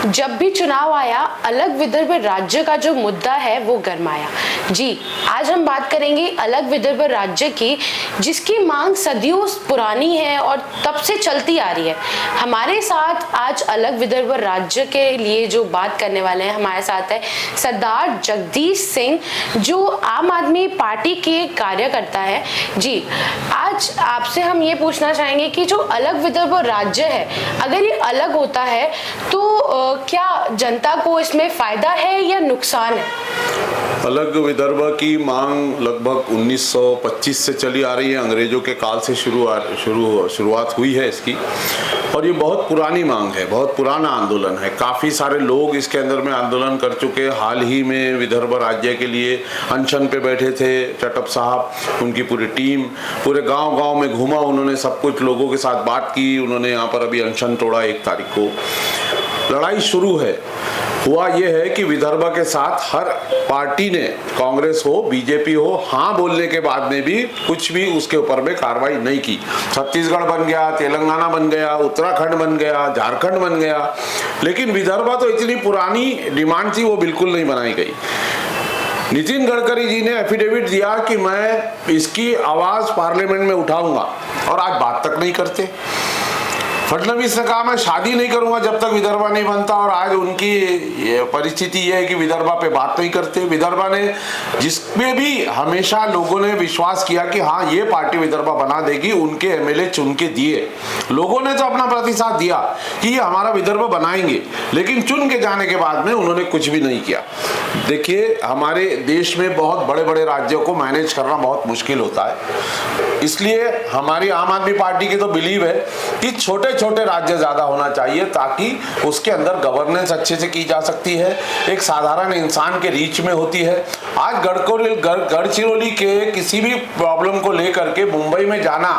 जब भी चुनाव आया, अलग विदर्भ राज्य का जो मुद्दा है वो गरमाया। जी, आज हम बात करेंगे अलग विदर्भ राज्य की, जिसकी मांग सदियों पुरानी है और तब से चलती आ रही है। हमारे साथ आज अलग विदर्भ राज्य के लिए जो बात करने वाले हैं, हमारे साथ है सरदार जगदीश सिंह, जो आम आदमी पार्टी के कार्यकर्ता है। जी, आज आपसे हम ये पूछना चाहेंगे कि जो अलग विदर्भ राज्य है, अगर ये अलग होता है तो क्या जनता को इसमें फायदा है या नुकसान है? अलग विदर्भ की मांग लगभग 1925 से चली आ रही है। अंग्रेजों के काल से शुरुआत हुई है इसकी, और ये बहुत पुरानी मांग है, बहुत पुराना आंदोलन है। काफ़ी सारे लोग इसके अंदर में आंदोलन कर चुके। हाल ही में विदर्भ राज्य के लिए अनशन पे बैठे थे चटप साहब, उनकी पूरी टीम पूरे गांव-गांव में घूमा, उन्होंने सब कुछ लोगों के साथ बात की। उन्होंने यहाँ पर अभी अनशन तोड़ा 1 तारीख को। लड़ाई शुरू है। हुआ यह है कि विदर्भ के साथ हर पार्टी ने, कांग्रेस हो, बीजेपी हो, हाँ बोलने के बाद में भी कुछ भी उसके ऊपर में कार्रवाई नहीं की। छत्तीसगढ़ बन गया, तेलंगाना बन गया, उत्तराखंड बन गया, झारखंड बन गया, लेकिन विदर्भ तो इतनी पुरानी डिमांड थी, वो बिल्कुल नहीं बनाई गई। नितिन गडकरी जी ने एफिडेविट दिया कि मैं इसकी आवाज पार्लियामेंट में उठाऊंगा, और आज बात तक नहीं करते। फडणवीस ने कहा मैं शादी नहीं करूंगा जब तक विदर्भा नहीं बनता, और आज उनकी परिस्थिति यह है कि विदर्भा पे बात नहीं करते। विदर्भा ने, जिसमें भी हमेशा लोगों ने विश्वास किया कि हाँ ये पार्टी विदर्भा बना देगी, उनके एमएलए चुन के दिए। लोगों ने तो अपना प्रतिसाद दिया कि ये हमारा विदर्भ बनाएंगे, लेकिन चुन के जाने के बाद में उन्होंने कुछ भी नहीं किया। देखिए, हमारे देश में बहुत बड़े बड़े राज्यों को मैनेज करना बहुत मुश्किल होता है, इसलिए हमारी आम आदमी पार्टी की तो बिलीव है कि छोटे छोटे राज्य ज्यादा होना चाहिए, ताकि उसके अंदर गवर्नेंस अच्छे से की जा सकती है, एक साधारण इंसान के रीच में होती है। आज गढ़चिरौली के किसी भी प्रॉब्लम को लेकर के मुंबई में जाना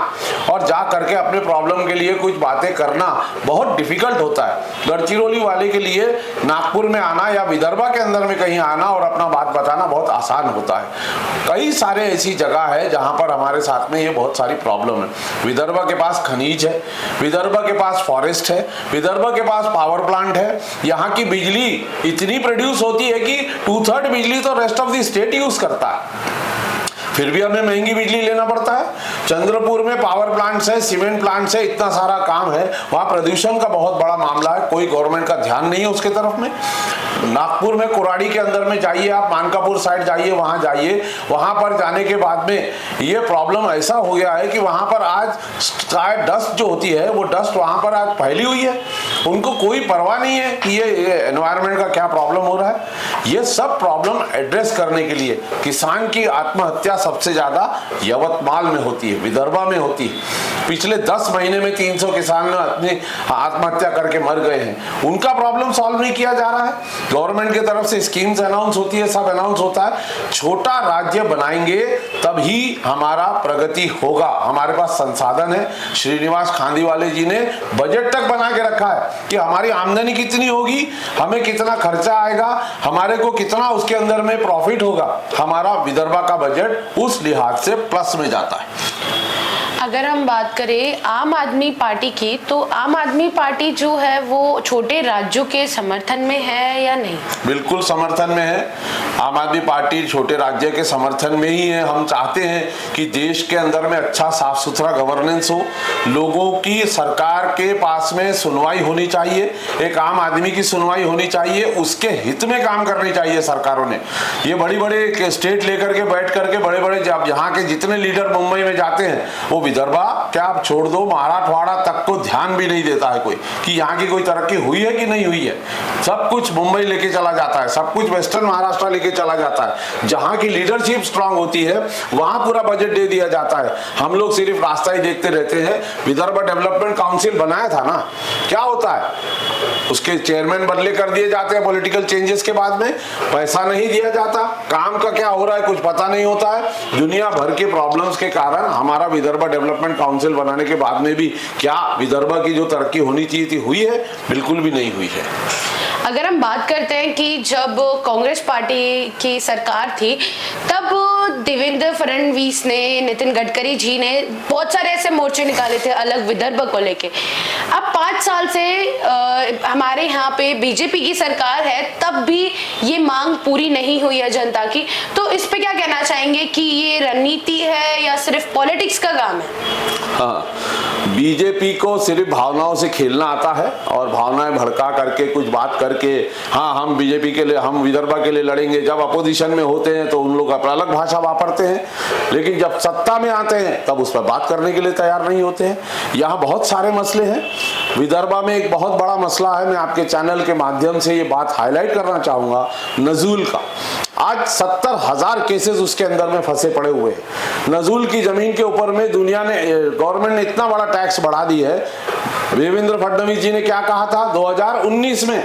और जा करके अपने प्रॉब्लम के लिए कुछ बातें करना बहुत डिफिकल्ट होता है। गढ़चिरौली वाले के लिए नागपुर में आना या विदर्भा के अंदर में कहीं आना और अपना बात बताना बहुत आसान होता है। कई सारे ऐसी जगह है जहां पर हमारे साथ में ये बहुत सारी प्रॉब्लम है। विदर्भा के पास खनिज है, विदर्भा के पास फॉरेस्ट है, विदर्भा के पास पावर प्लांट है। यहाँ की बिजली इतनी प्रोड्यूस होती है कि 2/3 बिजली तो rest of the state use करता है, फिर भी हमें महंगी बिजली लेना पड़ता है। चंद्रपुर में पावर प्लांट्स है, सीमेंट प्लांट्स है, इतना सारा काम है, वहाँ प्रदूषण का बहुत बड़ा मामला है, कोई गवर्नमेंट का ध्यान नहीं है उसके तरफ में। नागपुर में कुराड़ी के अंदर में जाइए, आप मानकापुर साइड जाइए, वहाँ जाइए, वहाँ पर जाने के बाद में ये प्रॉब्लम ऐसा हो गया है कि वहाँ पर आज डस्ट जो होती है वो डस्ट वहाँ पर आज फैली हुई है। उनको कोई परवाह नहीं है कि ये एनवायरमेंट का क्या प्रॉब्लम हो रहा है। ये सब प्रॉब्लम एड्रेस करने के लिए किसान की आत्महत्या सबसे ज्यादा यवतमाल में होती है, विदर्भा में होती है। पिछले 10 महीने में 300 किसान अपनी आत्महत्या करके मर गए हैं। उनका प्रॉब्लम सॉल्व नहीं किया जा रहा है। गवर्नमेंट की तरफ से स्कीम्स अनाउंस होती है, सब अनाउंस होता है। छोटा राज्य बनाएंगे तभी हमारा प्रगति होगा। हमारे पास संसाधन है। श्रीनिवास खांडीवाले जी ने बजट तक बना के रखा है कि हमारी आमदनी कितनी होगी, हमें कितना खर्चा आएगा, हमारे को कितना उसके अंदर में प्रॉफिट होगा। हमारा विदर्भा का बजट उस लिहाज से प्लस में जाता है। अगर हम बात करें आम आदमी पार्टी की, तो आम आदमी पार्टी जो है वो छोटे राज्यों के समर्थन में है या नहीं? बिल्कुल समर्थन में है। आम आदमी पार्टी छोटे राज्य के समर्थन में ही है। हम चाहते हैं कि देश के अंदर में अच्छा साफ सुथरा गवर्नेंस हो, लोगों की सरकार के पास में सुनवाई होनी चाहिए, एक आम आदमी की सुनवाई होनी चाहिए, उसके हित में काम करनी चाहिए सरकारों ने। ये बड़ी बड़े स्टेट लेकर के बैठ करके बड़े बड़े यहाँ के जितने लीडर मुंबई में जाते हैं, वो विदर्भा क्या आप छोड़ दो, मराठवाड़ा तक को ध्यान भी नहीं देता है कोई कि यहाँ की कोई तरक्की हुई है कि नहीं हुई है। सब कुछ मुंबई लेके चला जाता है, सब कुछ वेस्टर्न महाराष्ट्र लेके चला जाता है। जहाँ की लीडरशिप स्ट्रांग होती है वहां पूरा बजट दे दिया जाता है। हम लोग सिर्फ रास्ता ही देखते रहते हैं। विदर्भ डेवलपमेंट काउंसिल बनाया था ना, क्या होता है, उसके चेयरमैन बदले कर दिए जाते हैं पॉलिटिकल चेंजेस के बाद में, पैसा नहीं दिया जाता, काम का क्या हो रहा है कुछ पता नहीं होता है। दुनिया भर के प्रॉब्लम्स के कारण हमारा विदर्भ डेवलपमेंट काउंसिल बनाने के बाद में भी क्या विदर्भ की जो तरक्की होनी चाहिए थी हुई है? बिल्कुल भी नहीं हुई है। अगर हम बात करते हैं कि जब कांग्रेस पार्टी की सरकार थी, तब देवेंद्र फडणवीस ने, नितिन गडकरी जी ने बहुत सारे ऐसे मोर्चे निकाले थे अलग विदर्भ को लेके। अब 5 साल से हमारे यहाँ पे बीजेपी की सरकार है तब भी ये मांग पूरी नहीं हुई है जनता की। तो इस पे क्या कहना चाहेंगे कि ये रणनीति है या सिर्फ पॉलिटिक्स का काम है? हाँ, बीजेपी को सिर्फ भावनाओं से खेलना आता है और भावनाएं भड़का करके कुछ बात करके हाँ हम बीजेपी के लिए, हम विदर्भा के लिए लड़ेंगे। जब अपोजिशन में होते हैं तो उन लोग अपना अलग भाषा वापरते हैं, लेकिन जब सत्ता में आते हैं तब उस पर बात करने के लिए तैयार नहीं होते हैं। यहाँ बहुत सारे मसले हैं। विदर्भा में एक बहुत बड़ा मसला है, मैं आपके चैनल के माध्यम से ये बात हाईलाइट करना चाहूँगा, नजूल का। आज 70,000 केसेस उसके अंदर में फंसे पड़े हुए हैं। नजूल की जमीन के ऊपर में दुनिया ने, गवर्नमेंट ने इतना बड़ा टैक्स बढ़ा दी है। देवेंद्र फडणवीस जी ने क्या कहा था 2019 में,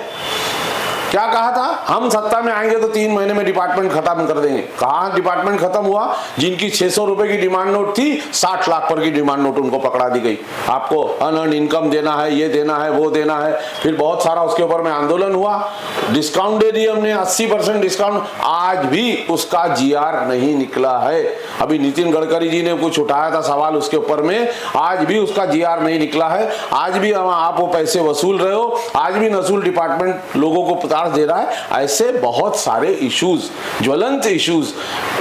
क्या कहा था, हम सत्ता में आएंगे तो 3 महीने में डिपार्टमेंट खत्म कर देंगे। कहाँ डिपार्टमेंट खत्म हुआ? जिनकी 600 रुपए की डिमांड नोट थी, 60 लाख पर की डिमांड नोट उनको पकड़ा दी गई। आपको अनअर्न्ड इनकम देना है, ये देना है, वो देना है। फिर बहुत सारा उसके ऊपर में आंदोलन हुआ, डिस्काउंट दे दी हमने, 80% डिस्काउंट। आज भी उसका जीआर नहीं निकला है। अभी नितिन गडकरी जी ने कुछ उठाया था सवाल उसके ऊपर में, आज भी उसका जीआर नहीं निकला है। आज भी आप वो पैसे वसूल रहे हो, आज भी नसूल डिपार्टमेंट लोगों को दे रहा है। ऐसे बहुत सारे इश्यूज, ज्वलंत इश्यूज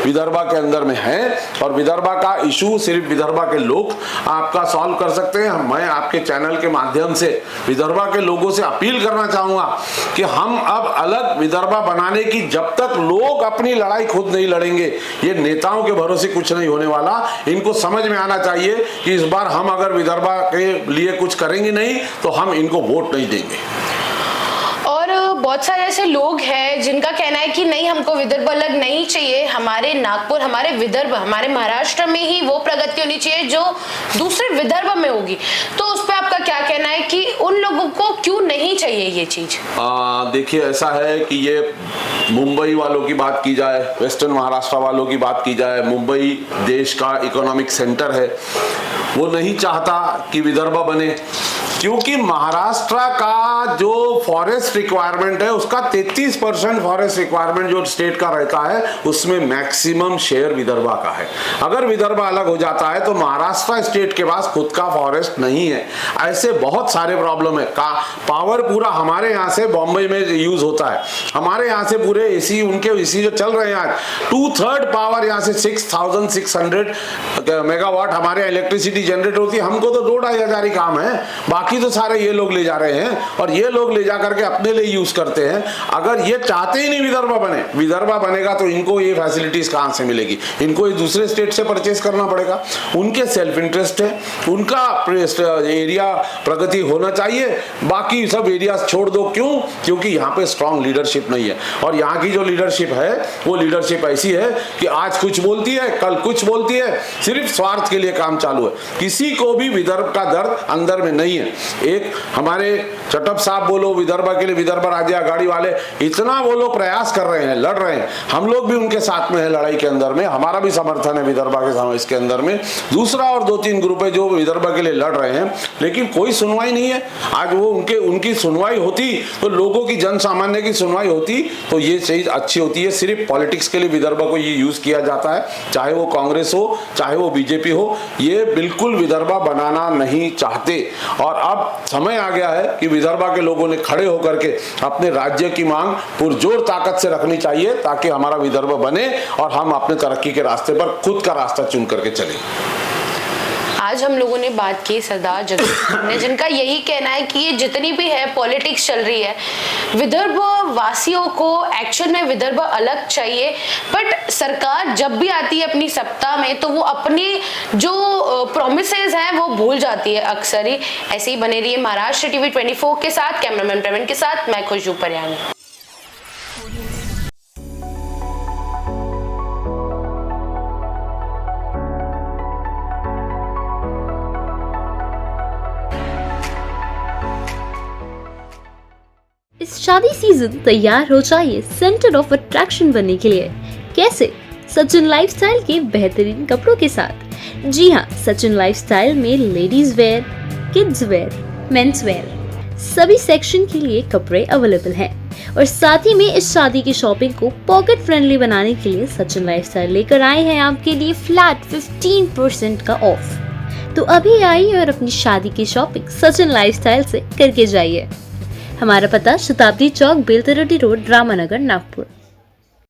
विदर्भा के अंदर में हैं और विदर्भा का इशू सिर्फ विदर्भा के लोग आपका सॉल्व कर सकते हैं। मैं आपके चैनल के माध्यम से विदर्भा के लोगों से अपील करना चाहूंगा कि हम अब अलग विदर्भा बनाने की, जब तक लोग अपनी लड़ाई खुद नहीं लड़ेंगे, ये नेताओं के भरोसे कुछ नहीं होने वाला। इनको समझ में आना चाहिए कि इस बार हम अगर विदर्भा के लिए कुछ करेंगे नहीं तो हम इनको वोट नहीं देंगे। बहुत सारे ऐसे लोग हैं जिनका कहना है कि नहीं, हमको विदर्भ अलग नहीं चाहिए, हमारे नागपुर, हमारे विदर्भ, हमारे महाराष्ट्र में ही वो प्रगति होनी चाहिए जो दूसरे विदर्भ में होगी। तो उस पर आपका क्या कहना है कि उन लोगों को क्यों नहीं चाहिए ये चीज? देखिए, ऐसा है कि ये मुंबई वालों की बात की जाए, वेस्टर्न महाराष्ट्र वालों की बात की जाए, मुंबई देश का इकोनॉमिक सेंटर है, वो नहीं चाहता कि विदर्भा बने, क्योंकि महाराष्ट्र का जो फॉरेस्ट रिक्वायरमेंट है उसका 33% फॉरेस्ट रिक्वायरमेंट जो स्टेट का रहता है, उसमें मैक्सिमम शेयर विदर्भा का है। अगर विदर्भा अलग हो जाता है तो महाराष्ट्र स्टेट के पास खुद का फॉरेस्ट नहीं है। ऐसे बहुत सारे प्रॉब्लम है। पावर पूरा हमारे यहाँ से बॉम्बे में यूज होता है, हमारे यहाँ से पूरे एसी, उनके एसी जो चल रहे हैं आज 2/3 पावर यहाँ से 6600 मेगावाट हमारे इलेक्ट्रिसिटी जनरेट होती है। हमको तो 2-2,500 ही काम है, बाकी तो सारे ये लोग ले जा रहे हैं और ये लोग ले जा करके अपने लिए यूज करते हैं। अगर ये चाहते ही नहीं विदर्भा बने, विदर्भा बनेगा तो इनको ये फैसिलिटीज कहां से मिलेगी? इनको ये दूसरे स्टेट से परचेस करना पड़ेगा। उनके सेल्फ इंटरेस्ट है, उनका एरिया प्रगति होना चाहिए, बाकी सब एरिया छोड़ दो। क्यों? क्योंकि यहाँ पे स्ट्रॉन्ग लीडरशिप नहीं है और यहाँ की जो लीडरशिप है वो लीडरशिप ऐसी है कि आज कुछ बोलती है, कल कुछ बोलती है, सिर्फ स्वार्थ के लिए काम चालू है। किसी को भी विदर्भ का दर्द अंदर में नहीं है। एक हमारे चटप साहब बोलो विदर्भा के लिए, विदर्भा राज्य आघाड़ी वाले इतना वो लोग प्रयास कर रहे हैं, लड़ रहे हैं, हम लोग भी उनके साथ में है लड़ाई के अंदर में, हमारा भी समर्थन है विदर्भा के साथ इसके अंदर में। दूसरा और 2-3 ग्रुप है जो विदर्भा के लिए लड़ रहे हैं, लेकिन कोई सुनवाई नहीं है। आज वो उनकी सुनवाई होती तो लोगों की, जन सामान्य की सुनवाई होती तो ये चीज अच्छी होती है। सिर्फ पॉलिटिक्स के लिए विदर्भा को ये यूज किया जाता है, चाहे वो कांग्रेस हो चाहे वो बीजेपी हो, ये बिल्कुल विदर्भा बनाना नहीं चाहते। और अब समय आ गया है कि विदर्भा के लोगों ने खड़े होकर के अपने राज्य की मांग पुरजोर ताकत से रखनी चाहिए ताकि हमारा विदर्भ बने और हम अपने तरक्की के रास्ते पर खुद का रास्ता चुन करके चलें। आज हम लोगों ने बात की सरदार जगदीश ने, जिनका यही कहना है कि ये जितनी भी है पॉलिटिक्स चल रही है, विदर्भ वासियों को एक्चुअल में विदर्भ अलग चाहिए। बट सरकार जब भी आती है अपनी सत्ता में तो वो अपनी जो प्रोमिसेस हैं वो भूल जाती है अक्सर ही। ऐसे ही बने रहिए महाराष्ट्र टीवी 24 के साथ। कैमरामैन प्रवीण के साथ मैं खुशबू परियानी। इस शादी सीजन तैयार हो जाइए सेंटर ऑफ अट्रैक्शन बनने के लिए। कैसे? सचिन लाइफस्टाइल के बेहतरीन कपड़ों के साथ। जी हाँ, सचिन लाइफस्टाइल में ladies wear, kids where, men's wear सभी सेक्शन के लिए कपड़े अवेलेबल हैं। और साथ ही में इस शादी की शॉपिंग को पॉकेट फ्रेंडली बनाने के लिए सचिन लाइफस्टाइल लेकर आए हैं आपके लिए फ्लैट 15% का ऑफ। तो अभी आइए और अपनी शादी की शॉपिंग सचिन लाइफस्टाइल से करके जाइए। हमारा पता शताब्दी चौक, बेलतरडी रोड, रामानगर, नागपुर।